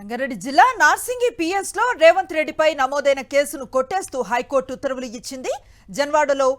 రంగారెడ్డి జిల్లా నార్సింగి పిఎస్ లో రేవంత్ రెడ్డిపై నమోదైన కేసును కొట్టేస్తూ హైకోర్టు ఉత్తర్వులు ఇచ్చింది. జన్వాడలో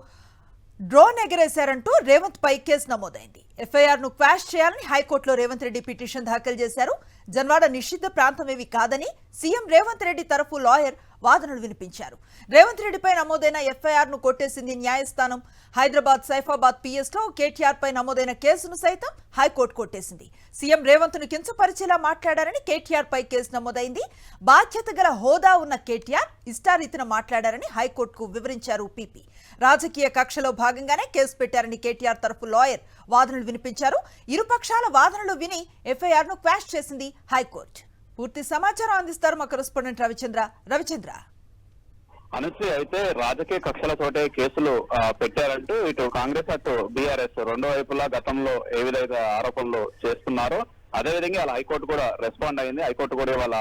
డ్రోన్ ఎగరేశారంటూ రేవంత్ పై కేసు నమోదైంది. ఎఫ్ఐఆర్ ను క్వాష్ చేయాలని హైకోర్టులో రేవంత్ రెడ్డి పిటిషన్ దాఖలు చేశారు. జన్వాడ నిషిద్ధ ప్రాంతమేవి కాదని సీఎం రేవంత్ రెడ్డి తరఫు లాయర్ వాదనలు వినిపించారు. రేవంత్ రెడ్డిపై నమోదైన ఎఫ్ఐఆర్ ను కొట్టేసింది న్యాయస్థానం. హైదరాబాద్ సైఫాబాద్ పిఎస్ లో కేటీఆర్ పై నమోదైన కేసును సైతం హైకోర్టు కొట్టేసింది. సీఎం రేవంత్ ను కించపరిచేలా మాట్లాడారని కేటీఆర్ పై కేసు నమోదైంది. బాధ్యత గల హోదా ఉన్న కేటీఆర్ ఇష్టారీతిన మాట్లాడారని హైకోర్టుకు వివరించారు పీపీ. రాజకీయ కక్షలో భాగంగానే కేసు పెట్టారని కేటీఆర్ తరఫు లాయర్ వాదనలు వినిపించారు. ఇరుపక్షాల వాదనలు విని ఎఫ్ఐఆర్ ను క్వాష్ చేసింది హైకోర్టు. పూర్తి సమాచారం అందిస్తారు మా కరెస్పాండెంట్ రవిచంద్ర. అనుశ్రీ అయితే రాజకీయ కక్షలతోటే కేసులు పెట్టారంటూ ఇటు కాంగ్రెస్ అటు బీఆర్ఎస్ రెండు వైపులా గతంలో ఏ విధంగా ఆరోపణలు చేస్తున్నారో అదేవిధంగా వాళ్ళ హైకోర్టు కూడా రెస్పాండ్ అయింది. హైకోర్టు కూడా వాళ్ళ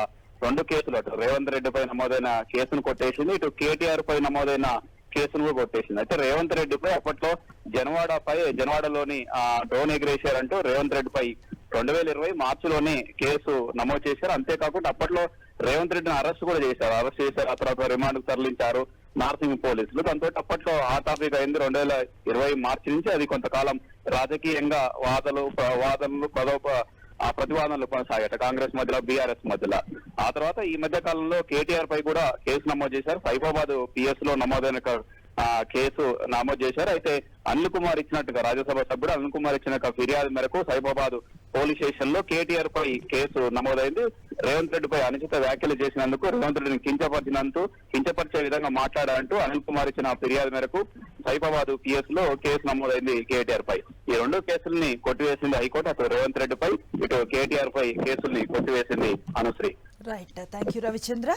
రెండు కేసులు అటు రేవంత్ రెడ్డి పై నమోదైన కేసును కొట్టేసింది, ఇటు కేటీఆర్ పై నమోదైన కేసును కూడా కొట్టేసింది. అయితే రేవంత్ రెడ్డిపై అప్పట్లో జనవాడలోని డ్రోన్ ఎగిరేశారంటూ రేవంత్ రెడ్డిపై 2020 మార్చిలోనే కేసు నమోదు చేశారు. అంతేకాకుండా అప్పట్లో రేవంత్ రెడ్డిని అరెస్ట్ కూడా చేశారు. ఆ తర్వాత రిమాండ్ కు తరలించారు నార్సింగ్ పోలీసులు. దాంతో అప్పట్లో ఆ టాపిక్ అయింది. 2020 మార్చి నుంచి అది కొంతకాలం రాజకీయంగా వాదనలు ప్రతివాదనలు కొనసాగాట కాంగ్రెస్ మధ్యలో బీఆర్ఎస్ మధ్యలో. ఆ తర్వాత ఈ మధ్య కాలంలో కేటీఆర్ పై కూడా కేసు నమోదు చేశారు. సైఫాబాద్ పిఎస్ లో నమోదైన కేసు నమోదు చేశారు. అయితే అనిల్ కుమార్ ఇచ్చినట్టుగా రాజ్యసభ సభ్యుడు అనిల్ కుమార్ ఇచ్చిన ఫిర్యాదు మేరకు సైఫాబాద్ పోలీస్ స్టేషన్ లో కేటీఆర్ పై కేసు నమోదైంది. రేవంత్ రెడ్డి పై అనుచిత వ్యాఖ్యలు చేసినందుకు, రేవంత్ రెడ్డిని కించపరిచే విధంగా మాట్లాడారంటూ అనిల్ కుమార్ ఇచ్చిన ఫిర్యాదు మేరకు సైఫాబాద్ పిఎస్ లో కేసు నమోదైంది కేటీఆర్ పై. ఈ రెండు కేసుల్ని కొట్టివేసింది హైకోర్టు. అటు రేవంత్ రెడ్డి పై ఇటు కేటీఆర్ పై కేసుల్ని కొట్టివేసింది Anusri. Right, thank you Ravichandra.